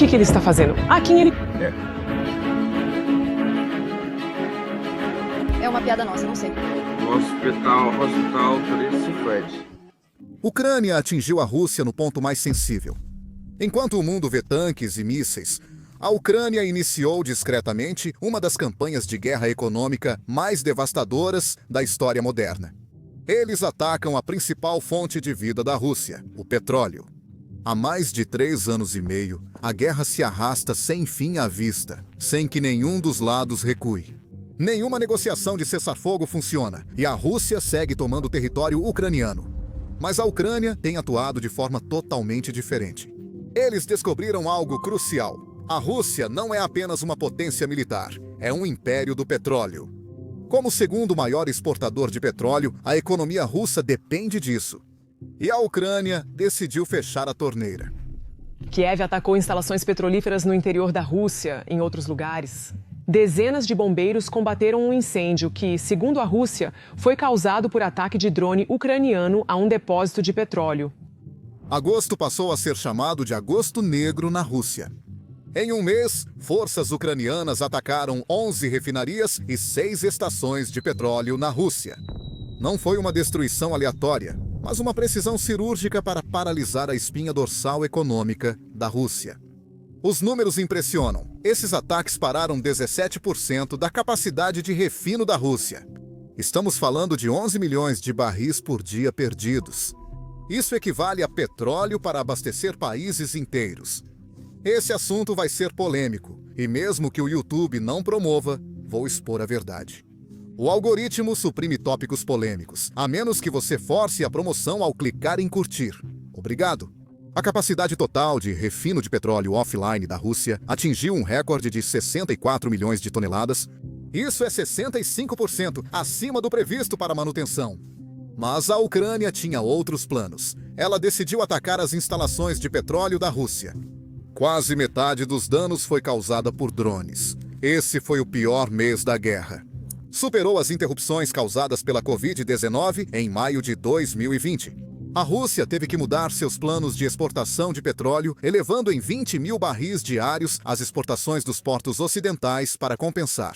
que ele está fazendo? A quem ele... É uma piada nossa, não sei. Hospital, Príncipe Fred. Ucrânia atingiu a Rússia no ponto mais sensível. Enquanto o mundo vê tanques e mísseis, a Ucrânia iniciou discretamente uma das campanhas de guerra econômica mais devastadoras da história moderna. Eles atacam a principal fonte de vida da Rússia, o petróleo. Há mais de 3 anos e meio, a guerra se arrasta sem fim à vista, sem que nenhum dos lados recue. Nenhuma negociação de cessar-fogo funciona e a Rússia segue tomando território ucraniano. Mas a Ucrânia tem atuado de forma totalmente diferente. Eles descobriram algo crucial. A Rússia não é apenas uma potência militar, é um império do petróleo. Como o segundo maior exportador de petróleo, a economia russa depende disso. E a Ucrânia decidiu fechar a torneira. Kiev atacou instalações petrolíferas no interior da Rússia, em outros lugares. Dezenas de bombeiros combateram um incêndio que, segundo a Rússia, foi causado por ataque de drone ucraniano a um depósito de petróleo. Agosto passou a ser chamado de Agosto Negro na Rússia. Em um mês, forças ucranianas atacaram 11 refinarias e 6 estações de petróleo na Rússia. Não foi uma destruição aleatória, mas uma precisão cirúrgica para paralisar a espinha dorsal econômica da Rússia. Os números impressionam. Esses ataques pararam 17% da capacidade de refino da Rússia. Estamos falando de 11 milhões de barris por dia perdidos. Isso equivale a petróleo para abastecer países inteiros. Esse assunto vai ser polêmico, e mesmo que o YouTube não promova, vou expor a verdade. O algoritmo suprime tópicos polêmicos, a menos que você force a promoção ao clicar em curtir. Obrigado. A capacidade total de refino de petróleo offline da Rússia atingiu um recorde de 64 milhões de toneladas. Isso é 65% acima do previsto para manutenção. Mas a Ucrânia tinha outros planos. Ela decidiu atacar as instalações de petróleo da Rússia. Quase metade dos danos foi causada por drones. Esse foi o pior mês da guerra. Superou as interrupções causadas pela Covid-19 em maio de 2020. A Rússia teve que mudar seus planos de exportação de petróleo, elevando em 20 mil barris diários as exportações dos portos ocidentais para compensar.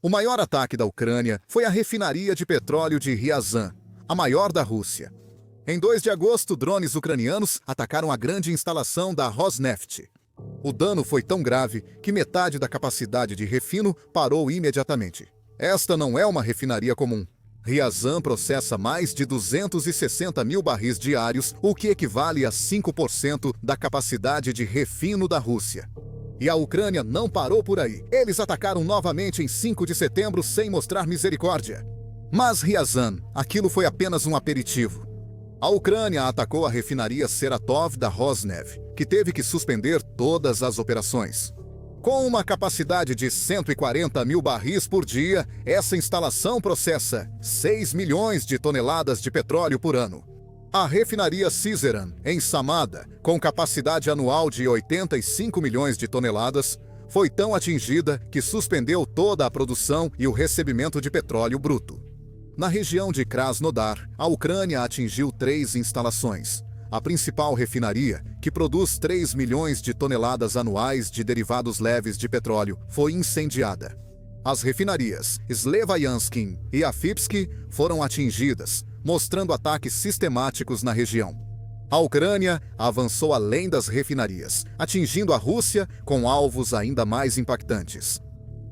O maior ataque da Ucrânia foi a refinaria de petróleo de Ryazan, a maior da Rússia. Em 2 de agosto, drones ucranianos atacaram a grande instalação da Rosneft. O dano foi tão grave que metade da capacidade de refino parou imediatamente. Esta não é uma refinaria comum. Ryazan processa mais de 260 mil barris diários, o que equivale a 5% da capacidade de refino da Rússia. E a Ucrânia não parou por aí. Eles atacaram novamente em 5 de setembro sem mostrar misericórdia. Mas Ryazan, aquilo foi apenas um aperitivo. A Ucrânia atacou a refinaria Saratov da Rosneft, que teve que suspender todas as operações. Com uma capacidade de 140 mil barris por dia, essa instalação processa 6 milhões de toneladas de petróleo por ano. A refinaria Syzran, em Samara, com capacidade anual de 85 milhões de toneladas, foi tão atingida que suspendeu toda a produção e o recebimento de petróleo bruto. Na região de Krasnodar, a Ucrânia atingiu 3 instalações. A principal refinaria, que produz 3 milhões de toneladas anuais de derivados leves de petróleo, foi incendiada. As refinarias Slevyansky e Afipsky foram atingidas, mostrando ataques sistemáticos na região. A Ucrânia avançou além das refinarias, atingindo a Rússia com alvos ainda mais impactantes.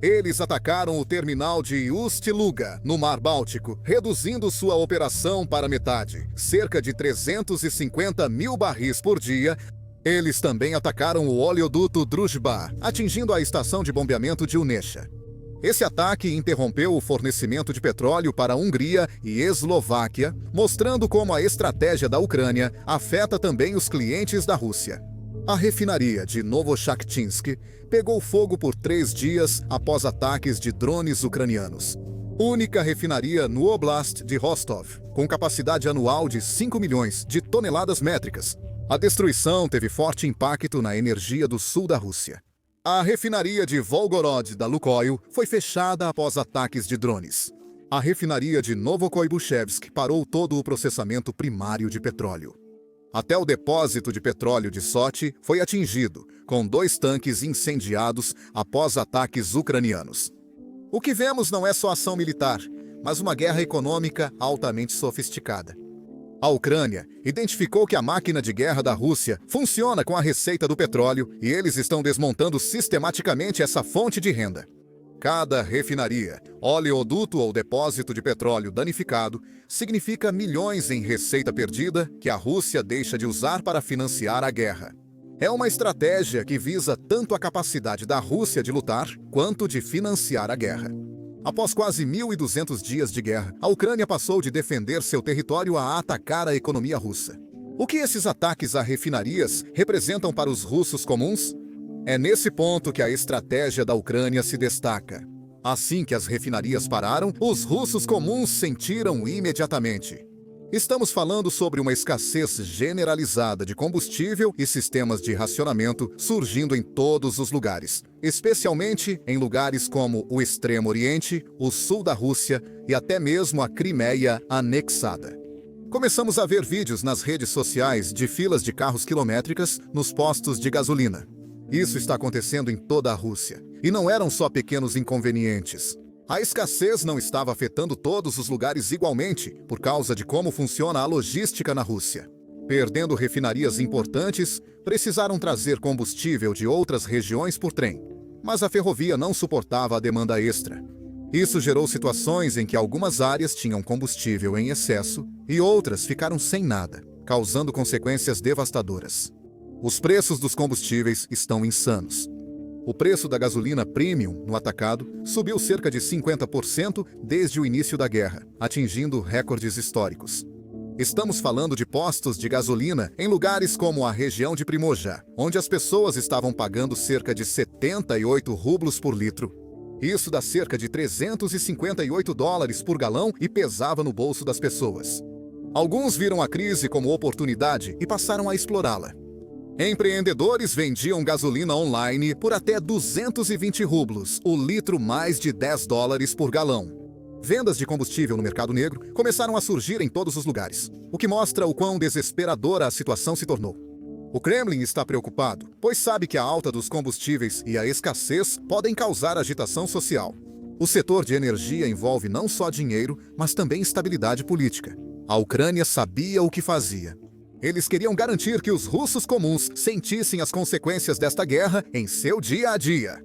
Eles atacaram o terminal de Ust-Luga, no Mar Báltico, reduzindo sua operação para metade, cerca de 350 mil barris por dia. Eles também atacaram o oleoduto Druzhba, atingindo a estação de bombeamento de Unecha. Esse ataque interrompeu o fornecimento de petróleo para a Hungria e Eslováquia, mostrando como a estratégia da Ucrânia afeta também os clientes da Rússia. A refinaria de Novochakhtinsk pegou fogo por 3 dias após ataques de drones ucranianos. Única refinaria no Oblast de Rostov, com capacidade anual de 5 milhões de toneladas métricas. A destruição teve forte impacto na energia do sul da Rússia. A refinaria de Volgorod da Lukoil foi fechada após ataques de drones. A refinaria de Novokoibushevsk parou todo o processamento primário de petróleo. Até o depósito de petróleo de Sochi foi atingido, com 2 tanques incendiados após ataques ucranianos. O que vemos não é só ação militar, mas uma guerra econômica altamente sofisticada. A Ucrânia identificou que a máquina de guerra da Rússia funciona com a receita do petróleo e eles estão desmontando sistematicamente essa fonte de renda. Cada refinaria, oleoduto ou depósito de petróleo danificado significa milhões em receita perdida que a Rússia deixa de usar para financiar a guerra. É uma estratégia que visa tanto a capacidade da Rússia de lutar quanto de financiar a guerra. Após quase 1.200 dias de guerra, a Ucrânia passou de defender seu território a atacar a economia russa. O que esses ataques a refinarias representam para os russos comuns? É nesse ponto que a estratégia da Ucrânia se destaca. Assim que as refinarias pararam, os russos comuns sentiram imediatamente. Estamos falando sobre uma escassez generalizada de combustível e sistemas de racionamento surgindo em todos os lugares, especialmente em lugares como o Extremo Oriente, o sul da Rússia e até mesmo a Crimeia anexada. Começamos a ver vídeos nas redes sociais de filas de carros quilométricas nos postos de gasolina. Isso está acontecendo em toda a Rússia. E não eram só pequenos inconvenientes. A escassez não estava afetando todos os lugares igualmente por causa de como funciona a logística na Rússia. Perdendo refinarias importantes, precisaram trazer combustível de outras regiões por trem. Mas a ferrovia não suportava a demanda extra. Isso gerou situações em que algumas áreas tinham combustível em excesso e outras ficaram sem nada, causando consequências devastadoras. Os preços dos combustíveis estão insanos. O preço da gasolina premium no atacado subiu cerca de 50% desde o início da guerra, atingindo recordes históricos. Estamos falando de postos de gasolina em lugares como a região de Primorja, onde as pessoas estavam pagando cerca de 78 rublos por litro. Isso dá cerca de $358 por galão e pesava no bolso das pessoas. Alguns viram a crise como oportunidade e passaram a explorá-la. Empreendedores vendiam gasolina online por até 220 rublos, o litro mais de $10 por galão. Vendas de combustível no mercado negro começaram a surgir em todos os lugares, o que mostra o quão desesperadora a situação se tornou. O Kremlin está preocupado, pois sabe que a alta dos combustíveis e a escassez podem causar agitação social. O setor de energia envolve não só dinheiro, mas também estabilidade política. A Ucrânia sabia o que fazia. Eles queriam garantir que os russos comuns sentissem as consequências desta guerra em seu dia a dia.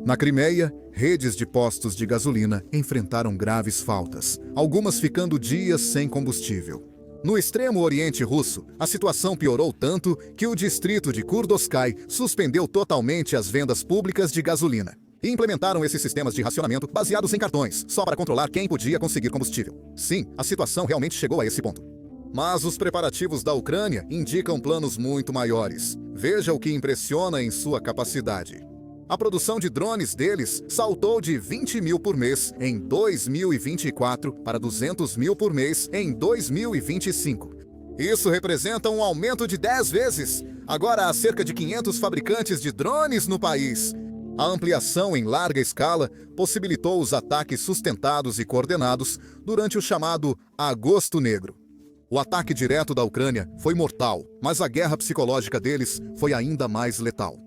Na Crimeia, redes de postos de gasolina enfrentaram graves faltas, algumas ficando dias sem combustível. No extremo oriente russo, a situação piorou tanto que o distrito de Kurdoskai suspendeu totalmente as vendas públicas de gasolina. E implementaram esses sistemas de racionamento baseados em cartões, só para controlar quem podia conseguir combustível. Sim, a situação realmente chegou a esse ponto. Mas os preparativos da Ucrânia indicam planos muito maiores. Veja o que impressiona em sua capacidade. A produção de drones deles saltou de 20 mil por mês em 2024 para 200 mil por mês em 2025. Isso representa um aumento de 10 vezes. Agora há cerca de 500 fabricantes de drones no país. A ampliação em larga escala possibilitou os ataques sustentados e coordenados durante o chamado Agosto Negro. O ataque direto da Ucrânia foi mortal, mas a guerra psicológica deles foi ainda mais letal.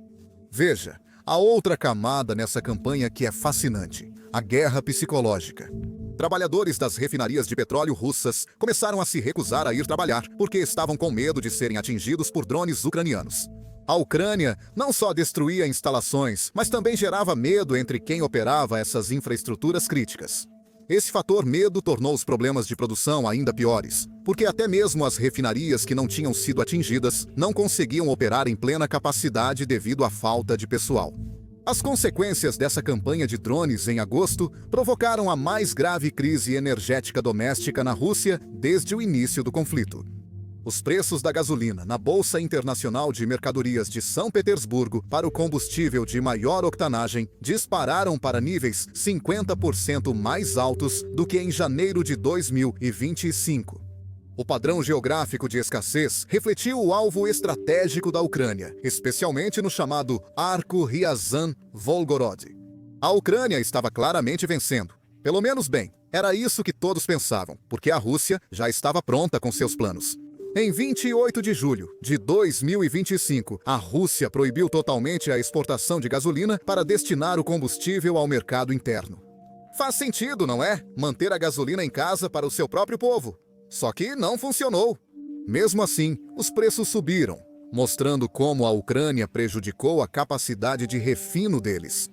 Veja, há outra camada nessa campanha que é fascinante: a guerra psicológica. Trabalhadores das refinarias de petróleo russas começaram a se recusar a ir trabalhar porque estavam com medo de serem atingidos por drones ucranianos. A Ucrânia não só destruía instalações, mas também gerava medo entre quem operava essas infraestruturas críticas. Esse fator medo tornou os problemas de produção ainda piores, porque até mesmo as refinarias que não tinham sido atingidas não conseguiam operar em plena capacidade devido à falta de pessoal. As consequências dessa campanha de drones em agosto provocaram a mais grave crise energética doméstica na Rússia desde o início do conflito. Os preços da gasolina na Bolsa Internacional de Mercadorias de São Petersburgo para o combustível de maior octanagem dispararam para níveis 50% mais altos do que em janeiro de 2025. O padrão geográfico de escassez refletiu o alvo estratégico da Ucrânia, especialmente no chamado Arco Ryazan-Volgorod. A Ucrânia estava claramente vencendo. Pelo menos bem, era isso que todos pensavam, porque a Rússia já estava pronta com seus planos. Em 28 de julho de 2025, a Rússia proibiu totalmente a exportação de gasolina para destinar o combustível ao mercado interno. Faz sentido, não é? Manter a gasolina em casa para o seu próprio povo. Só que não funcionou. Mesmo assim, os preços subiram, mostrando como a Ucrânia prejudicou a capacidade de refino deles.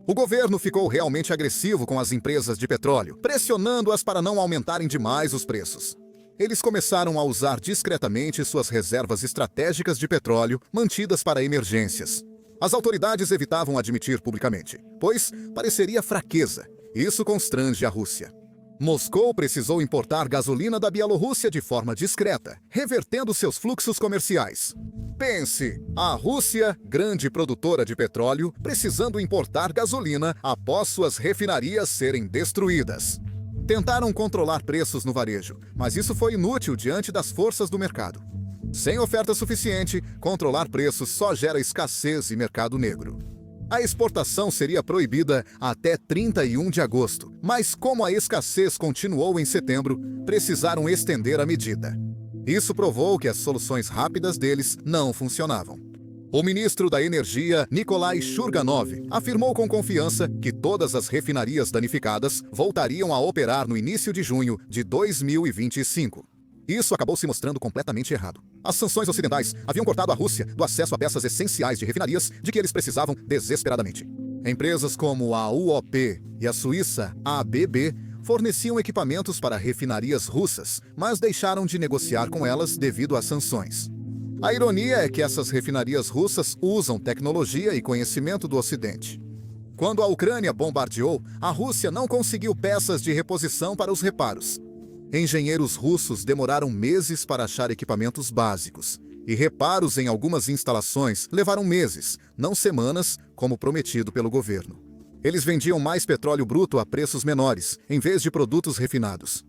O governo ficou realmente agressivo com as empresas de petróleo, pressionando-as para não aumentarem demais os preços. Eles começaram a usar discretamente suas reservas estratégicas de petróleo mantidas para emergências. As autoridades evitavam admitir publicamente, pois pareceria fraqueza. Isso constrange a Rússia. Moscou precisou importar gasolina da Bielorrússia de forma discreta, revertendo seus fluxos comerciais. Pense, a Rússia, grande produtora de petróleo, precisando importar gasolina após suas refinarias serem destruídas. Tentaram controlar preços no varejo, mas isso foi inútil diante das forças do mercado. Sem oferta suficiente, controlar preços só gera escassez e mercado negro. A exportação seria proibida até 31 de agosto, mas como a escassez continuou em setembro, precisaram estender a medida. Isso provou que as soluções rápidas deles não funcionavam. O ministro da Energia, Nikolai Shurganov, afirmou com confiança que todas as refinarias danificadas voltariam a operar no início de junho de 2025. Isso acabou se mostrando completamente errado. As sanções ocidentais haviam cortado a Rússia do acesso a peças essenciais de refinarias de que eles precisavam desesperadamente. Empresas como a UOP e a suíça ABB forneciam equipamentos para refinarias russas, mas deixaram de negociar com elas devido às sanções. A ironia é que essas refinarias russas usam tecnologia e conhecimento do Ocidente. Quando a Ucrânia bombardeou, a Rússia não conseguiu peças de reposição para os reparos. Engenheiros russos demoraram meses para achar equipamentos básicos, e reparos em algumas instalações levaram meses, não semanas, como prometido pelo governo. Eles vendiam mais petróleo bruto a preços menores, em vez de produtos refinados.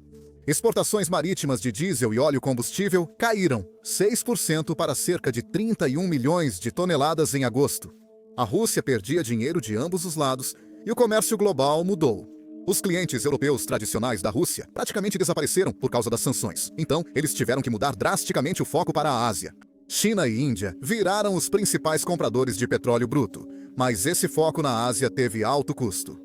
Exportações marítimas de diesel e óleo combustível caíram 6% para cerca de 31 milhões de toneladas em agosto. A Rússia perdia dinheiro de ambos os lados e o comércio global mudou. Os clientes europeus tradicionais da Rússia praticamente desapareceram por causa das sanções. Então, eles tiveram que mudar drasticamente o foco para a Ásia. China e Índia viraram os principais compradores de petróleo bruto, mas esse foco na Ásia teve alto custo.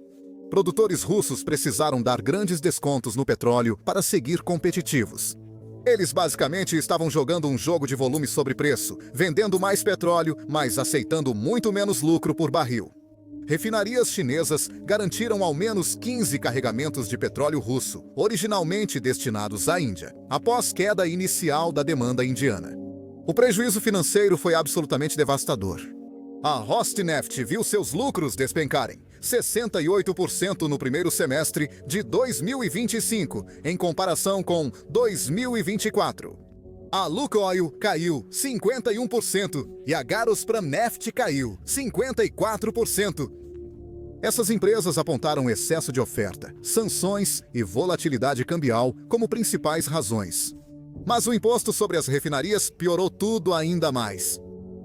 Produtores russos precisaram dar grandes descontos no petróleo para seguir competitivos. Eles basicamente estavam jogando um jogo de volume sobre preço, vendendo mais petróleo, mas aceitando muito menos lucro por barril. Refinarias chinesas garantiram ao menos 15 carregamentos de petróleo russo, originalmente destinados à Índia, após queda inicial da demanda indiana. O prejuízo financeiro foi absolutamente devastador. A Rosneft viu seus lucros despencarem 68% no primeiro semestre de 2025, em comparação com 2024. A Lukoil caiu 51% e a Gazprom-Neft caiu 54%. Essas empresas apontaram excesso de oferta, sanções e volatilidade cambial como principais razões. Mas o imposto sobre as refinarias piorou tudo ainda mais.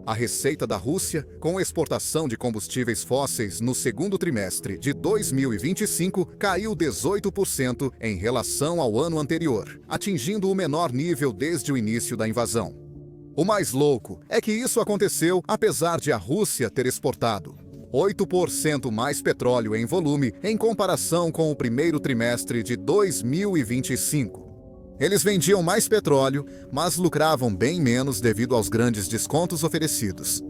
A receita da Rússia, com exportação de combustíveis fósseis no segundo trimestre de 2025, caiu 18% em relação ao ano anterior, atingindo o menor nível desde o início da invasão. O mais louco é que isso aconteceu apesar de a Rússia ter exportado 8% mais petróleo em volume em comparação com o primeiro trimestre de 2025. Eles vendiam mais petróleo, mas lucravam bem menos devido aos grandes descontos oferecidos.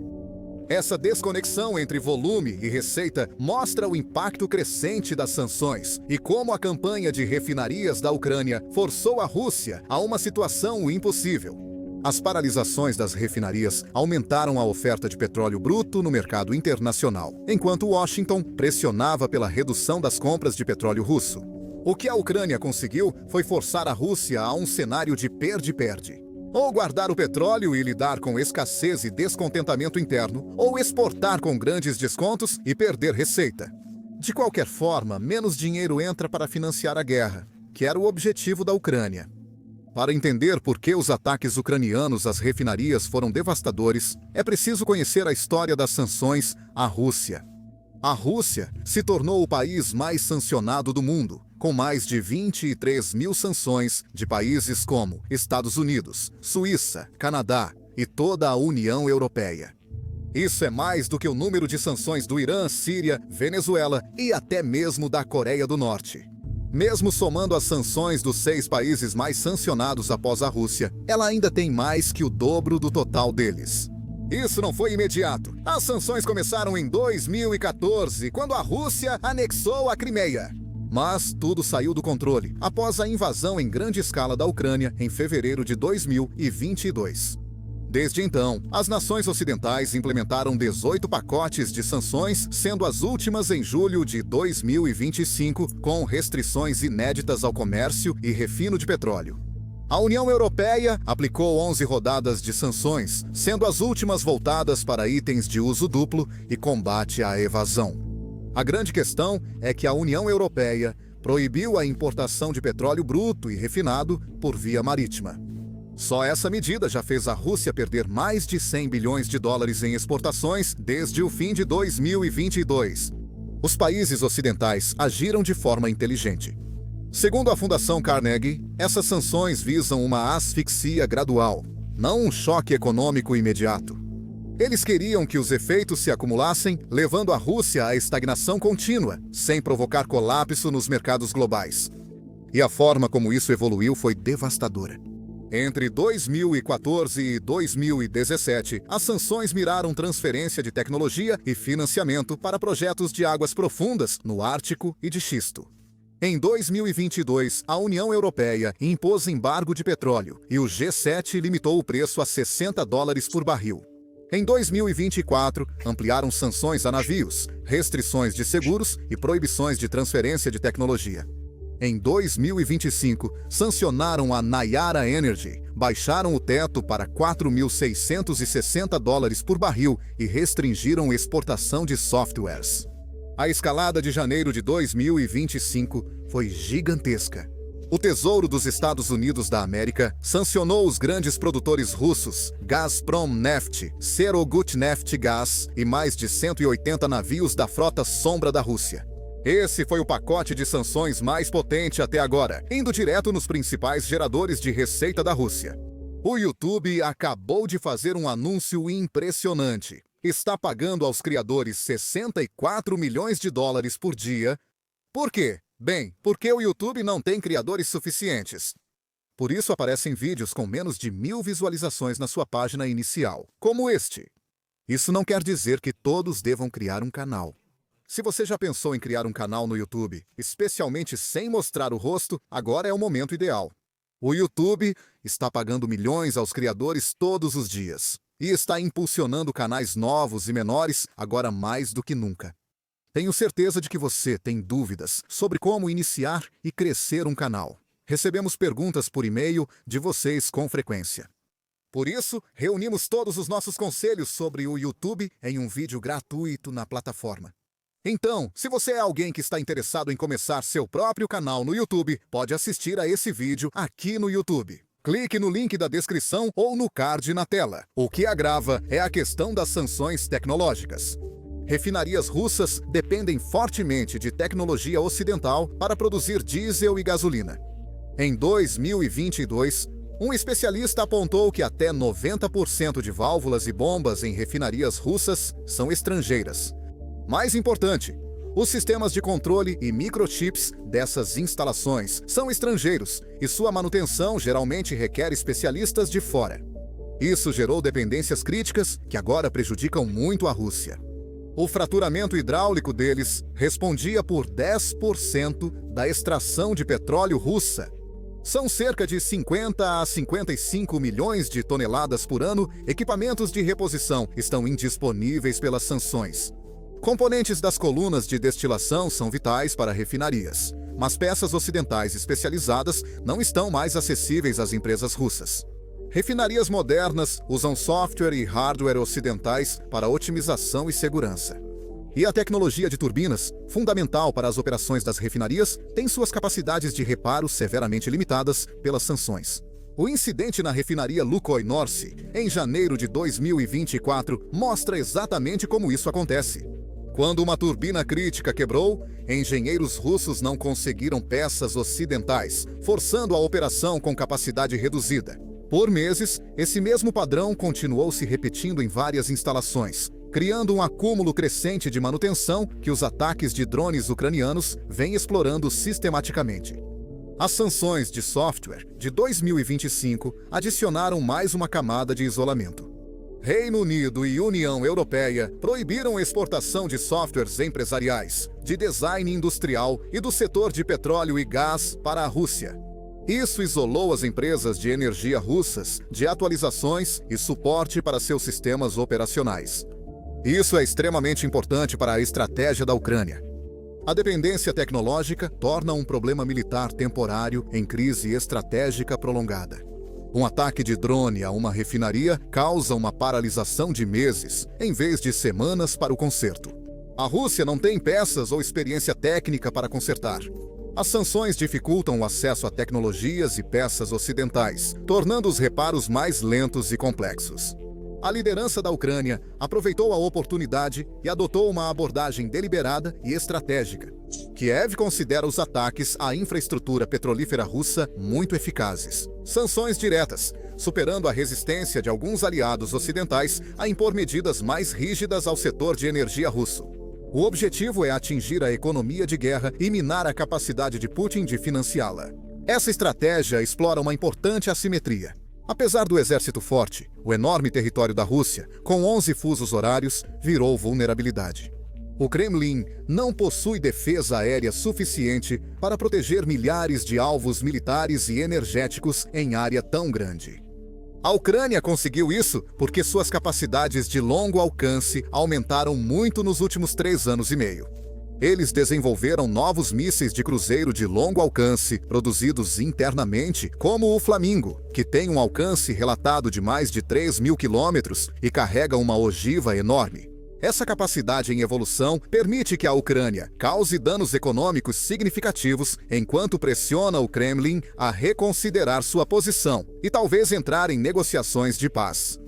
Essa desconexão entre volume e receita mostra o impacto crescente das sanções e como a campanha de refinarias da Ucrânia forçou a Rússia a uma situação impossível. As paralisações das refinarias aumentaram a oferta de petróleo bruto no mercado internacional, enquanto Washington pressionava pela redução das compras de petróleo russo. O que a Ucrânia conseguiu foi forçar a Rússia a um cenário de perde-perde. Ou guardar o petróleo e lidar com escassez e descontentamento interno, ou exportar com grandes descontos e perder receita. De qualquer forma, menos dinheiro entra para financiar a guerra, que era o objetivo da Ucrânia. Para entender por que os ataques ucranianos às refinarias foram devastadores, é preciso conhecer a história das sanções à Rússia. A Rússia se tornou o país mais sancionado do mundo, com mais de 23 mil sanções de países como Estados Unidos, Suíça, Canadá e toda a União Europeia. Isso é mais do que o número de sanções do Irã, Síria, Venezuela e até mesmo da Coreia do Norte. Mesmo somando as sanções dos 6 países mais sancionados após a Rússia, ela ainda tem mais que o dobro do total deles. Isso não foi imediato. As sanções começaram em 2014, quando a Rússia anexou a Crimeia. Mas tudo saiu do controle após a invasão em grande escala da Ucrânia em fevereiro de 2022. Desde então, as nações ocidentais implementaram 18 pacotes de sanções, sendo as últimas em julho de 2025, com restrições inéditas ao comércio e refino de petróleo. A União Europeia aplicou 11 rodadas de sanções, sendo as últimas voltadas para itens de uso duplo e combate à evasão. A grande questão é que a União Europeia proibiu a importação de petróleo bruto e refinado por via marítima. Só essa medida já fez a Rússia perder mais de 100 bilhões de dólares em exportações desde o fim de 2022. Os países ocidentais agiram de forma inteligente. Segundo a Fundação Carnegie, essas sanções visam uma asfixia gradual, não um choque econômico imediato. Eles queriam que os efeitos se acumulassem, levando a Rússia à estagnação contínua, sem provocar colapso nos mercados globais. E a forma como isso evoluiu foi devastadora. Entre 2014 e 2017, as sanções miraram transferência de tecnologia e financiamento para projetos de águas profundas no Ártico e de xisto. Em 2022, a União Europeia impôs embargo de petróleo e o G7 limitou o preço a $60 por barril. Em 2024, ampliaram sanções a navios, restrições de seguros e proibições de transferência de tecnologia. Em 2025, sancionaram a Nayara Energy, baixaram o teto para $4.660 por barril e restringiram exportação de softwares. A escalada de janeiro de 2025 foi gigantesca. O Tesouro dos Estados Unidos da América sancionou os grandes produtores russos Gazprom Neft, Serogutneft Gaz e mais de 180 navios da frota sombra da Rússia. Esse foi o pacote de sanções mais potente até agora, indo direto nos principais geradores de receita da Rússia. O YouTube acabou de fazer um anúncio impressionante. Está pagando aos criadores $64 milhões por dia. Por quê? Bem, porque o YouTube não tem criadores suficientes. Por isso aparecem vídeos com menos de 1.000 visualizações na sua página inicial, como este. Isso não quer dizer que todos devam criar um canal. Se você já pensou em criar um canal no YouTube, especialmente sem mostrar o rosto, agora é o momento ideal. O YouTube está pagando milhões aos criadores todos os dias e está impulsionando canais novos e menores agora mais do que nunca. Tenho certeza de que você tem dúvidas sobre como iniciar e crescer um canal. Recebemos perguntas por e-mail de vocês com frequência. Por isso, reunimos todos os nossos conselhos sobre o YouTube em um vídeo gratuito na plataforma. Então, se você é alguém que está interessado em começar seu próprio canal no YouTube, pode assistir a esse vídeo aqui no YouTube. Clique no link da descrição ou no card na tela. O que agrava é a questão das sanções tecnológicas. Refinarias russas dependem fortemente de tecnologia ocidental para produzir diesel e gasolina. Em 2022, um especialista apontou que até 90% de válvulas e bombas em refinarias russas são estrangeiras. Mais importante, os sistemas de controle e microchips dessas instalações são estrangeiros e sua manutenção geralmente requer especialistas de fora. Isso gerou dependências críticas que agora prejudicam muito a Rússia. O fraturamento hidráulico deles respondia por 10% da extração de petróleo russa. São cerca de 50 a 55 milhões de toneladas por ano. Equipamentos de reposição estão indisponíveis pelas sanções. Componentes das colunas de destilação são vitais para refinarias, mas peças ocidentais especializadas não estão mais acessíveis às empresas russas. Refinarias modernas usam software e hardware ocidentais para otimização e segurança. E a tecnologia de turbinas, fundamental para as operações das refinarias, tem suas capacidades de reparo severamente limitadas pelas sanções. O incidente na refinaria Lukoil Norce, em janeiro de 2024, mostra exatamente como isso acontece. Quando uma turbina crítica quebrou, engenheiros russos não conseguiram peças ocidentais, forçando a operação com capacidade reduzida. Por meses, esse mesmo padrão continuou se repetindo em várias instalações, criando um acúmulo crescente de manutenção que os ataques de drones ucranianos vêm explorando sistematicamente. As sanções de software de 2025 adicionaram mais uma camada de isolamento. Reino Unido e União Europeia proibiram a exportação de softwares empresariais, de design industrial e do setor de petróleo e gás para a Rússia. Isso isolou as empresas de energia russas de atualizações e suporte para seus sistemas operacionais. Isso é extremamente importante para a estratégia da Ucrânia. A dependência tecnológica torna um problema militar temporário em crise estratégica prolongada. Um ataque de drone a uma refinaria causa uma paralisação de meses, em vez de semanas para o conserto. A Rússia não tem peças ou experiência técnica para consertar. As sanções dificultam o acesso a tecnologias e peças ocidentais, tornando os reparos mais lentos e complexos. A liderança da Ucrânia aproveitou a oportunidade e adotou uma abordagem deliberada e estratégica. Kiev considera os ataques à infraestrutura petrolífera russa muito eficazes. Sanções diretas, superando a resistência de alguns aliados ocidentais a impor medidas mais rígidas ao setor de energia russo. O objetivo é atingir a economia de guerra e minar a capacidade de Putin de financiá-la. Essa estratégia explora uma importante assimetria. Apesar do exército forte, o enorme território da Rússia, com 11 fusos horários, virou vulnerabilidade. O Kremlin não possui defesa aérea suficiente para proteger milhares de alvos militares e energéticos em área tão grande. A Ucrânia conseguiu isso porque suas capacidades de longo alcance aumentaram muito nos últimos 3 anos e meio. Eles desenvolveram novos mísseis de cruzeiro de longo alcance, produzidos internamente, como o Flamingo, que tem um alcance relatado de mais de 3.000 quilômetros e carrega uma ogiva enorme. Essa capacidade em evolução permite que a Ucrânia cause danos econômicos significativos enquanto pressiona o Kremlin a reconsiderar sua posição e talvez entrar em negociações de paz.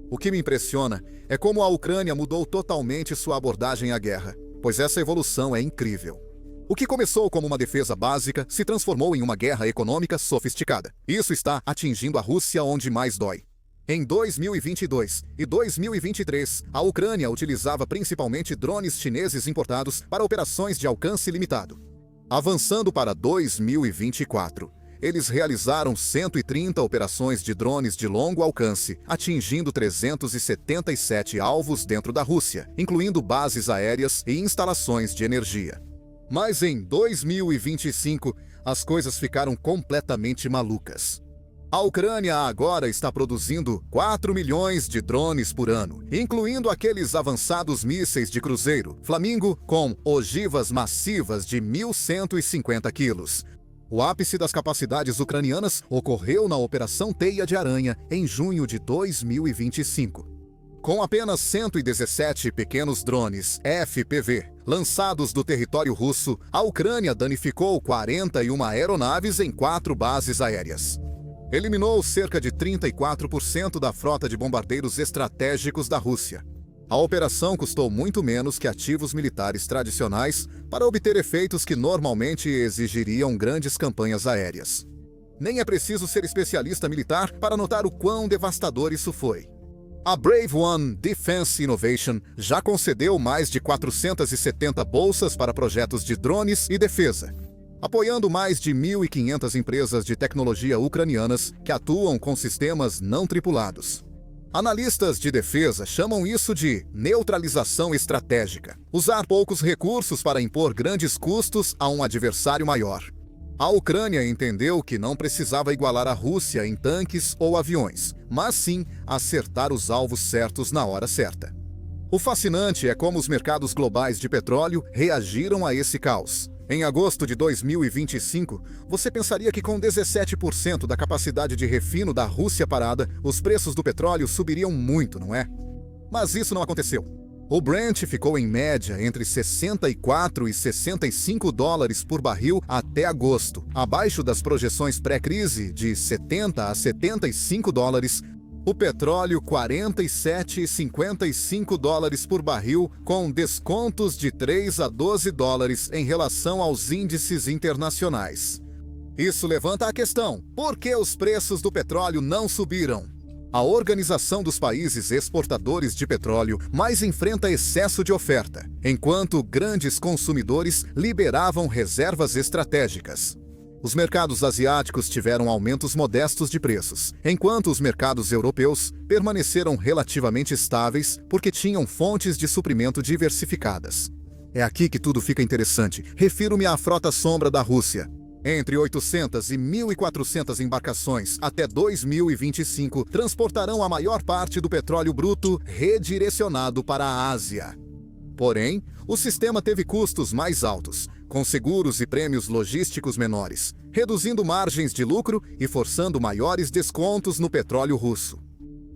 O que me impressiona é como a Ucrânia mudou totalmente sua abordagem à guerra, pois essa evolução é incrível. O que começou como uma defesa básica se transformou em uma guerra econômica sofisticada. Isso está atingindo a Rússia onde mais dói. Em 2022 e 2023, a Ucrânia utilizava principalmente drones chineses importados para operações de alcance limitado. Avançando para 2024, eles realizaram 130 operações de drones de longo alcance, atingindo 377 alvos dentro da Rússia, incluindo bases aéreas e instalações de energia. Mas em 2025, as coisas ficaram completamente malucas. A Ucrânia agora está produzindo 4 milhões de drones por ano, incluindo aqueles avançados mísseis de cruzeiro, Flamingo, com ogivas massivas de 1.150 quilos. O ápice das capacidades ucranianas ocorreu na Operação Teia de Aranha, em junho de 2025. Com apenas 117 pequenos drones FPV lançados do território russo, a Ucrânia danificou 41 aeronaves em 4 bases aéreas. Eliminou cerca de 34% da frota de bombardeiros estratégicos da Rússia. A operação custou muito menos que ativos militares tradicionais para obter efeitos que normalmente exigiriam grandes campanhas aéreas. Nem é preciso ser especialista militar para notar o quão devastador isso foi. A Brave One Defense Innovation já concedeu mais de 470 bolsas para projetos de drones e defesa, apoiando mais de 1.500 empresas de tecnologia ucranianas que atuam com sistemas não tripulados. Analistas de defesa chamam isso de neutralização estratégica, usar poucos recursos para impor grandes custos a um adversário maior. A Ucrânia entendeu que não precisava igualar a Rússia em tanques ou aviões, mas sim acertar os alvos certos na hora certa. O fascinante é como os mercados globais de petróleo reagiram a esse caos. Em agosto de 2025, você pensaria que com 17% da capacidade de refino da Rússia parada, os preços do petróleo subiriam muito, não é? Mas isso não aconteceu. O Brent ficou em média entre 64 e 65 dólares por barril até agosto, abaixo das projeções pré-crise de 70 a 75 dólares, O petróleo 47,55 dólares por barril, com descontos de 3 a 12 dólares em relação aos índices internacionais. Isso levanta a questão: por que os preços do petróleo não subiram? A Organização dos Países Exportadores de Petróleo mais enfrenta excesso de oferta, enquanto grandes consumidores liberavam reservas estratégicas. Os mercados asiáticos tiveram aumentos modestos de preços, enquanto os mercados europeus permaneceram relativamente estáveis porque tinham fontes de suprimento diversificadas. É aqui que tudo fica interessante. Refiro-me à frota sombra da Rússia. Entre 800 e 1.400 embarcações até 2025 transportarão a maior parte do petróleo bruto redirecionado para a Ásia. Porém, o sistema teve custos mais altos, com seguros e prêmios logísticos menores, reduzindo margens de lucro e forçando maiores descontos no petróleo russo.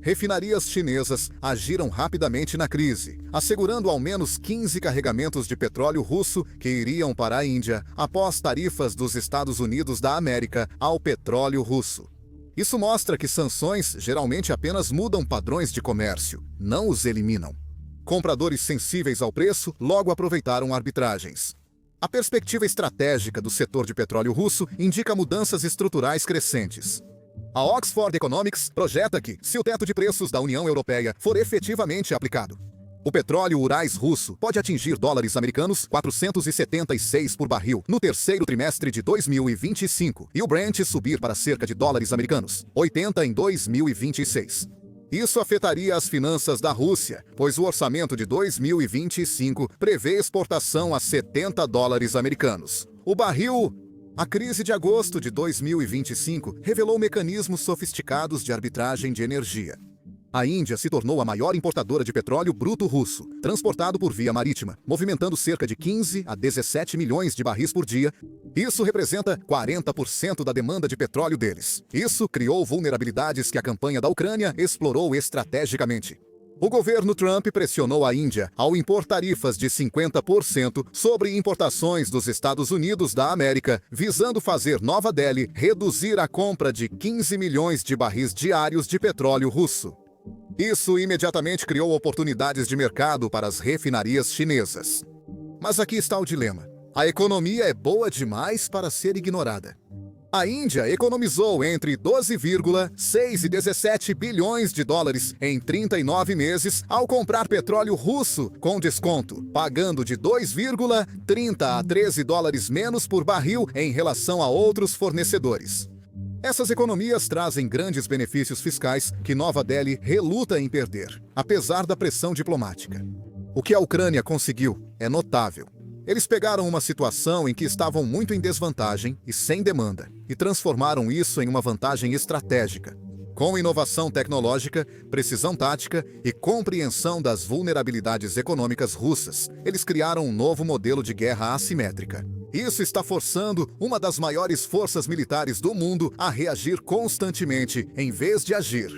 Refinarias chinesas agiram rapidamente na crise, assegurando ao menos 15 carregamentos de petróleo russo que iriam para a Índia após tarifas dos Estados Unidos da América ao petróleo russo. Isso mostra que sanções geralmente apenas mudam padrões de comércio, não os eliminam. Compradores sensíveis ao preço logo aproveitaram arbitragens. A perspectiva estratégica do setor de petróleo russo indica mudanças estruturais crescentes. A Oxford Economics projeta que, se o teto de preços da União Europeia for efetivamente aplicado, o petróleo Urals russo pode atingir dólares americanos 476 por barril no terceiro trimestre de 2025 e o Brent subir para cerca de dólares americanos 80 em 2026. Isso afetaria as finanças da Rússia, pois o orçamento de 2025 prevê exportação a 70 dólares americanos. O barril... A crise de agosto de 2025 revelou mecanismos sofisticados de arbitragem de energia. A Índia se tornou a maior importadora de petróleo bruto russo, transportado por via marítima, movimentando cerca de 15 a 17 milhões de barris por dia. Isso representa 40% da demanda de petróleo deles. Isso criou vulnerabilidades que a campanha da Ucrânia explorou estrategicamente. O governo Trump pressionou a Índia ao impor tarifas de 50% sobre importações dos Estados Unidos da América, visando fazer Nova Delhi reduzir a compra de 15 milhões de barris diários de petróleo russo. Isso imediatamente criou oportunidades de mercado para as refinarias chinesas. Mas aqui está o dilema. A economia é boa demais para ser ignorada. A Índia economizou entre 12,6 e 17 bilhões de dólares em 39 meses ao comprar petróleo russo com desconto, pagando de 2,30 a 13 dólares menos por barril em relação a outros fornecedores. Essas economias trazem grandes benefícios fiscais que Nova Delhi reluta em perder, apesar da pressão diplomática. O que a Ucrânia conseguiu é notável. Eles pegaram uma situação em que estavam muito em desvantagem e sem demanda, e transformaram isso em uma vantagem estratégica. Com inovação tecnológica, precisão tática e compreensão das vulnerabilidades econômicas russas, eles criaram um novo modelo de guerra assimétrica. Isso está forçando uma das maiores forças militares do mundo a reagir constantemente, em vez de agir.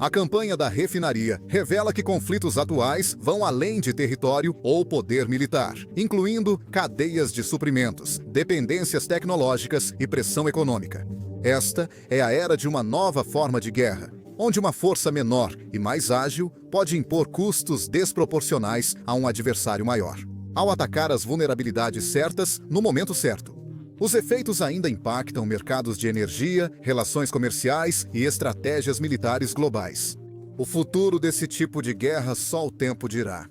A campanha da refinaria revela que conflitos atuais vão além de território ou poder militar, incluindo cadeias de suprimentos, dependências tecnológicas e pressão econômica. Esta é a era de uma nova forma de guerra, onde uma força menor e mais ágil pode impor custos desproporcionais a um adversário maior, ao atacar as vulnerabilidades certas no momento certo. Os efeitos ainda impactam mercados de energia, relações comerciais e estratégias militares globais. O futuro desse tipo de guerra só o tempo dirá.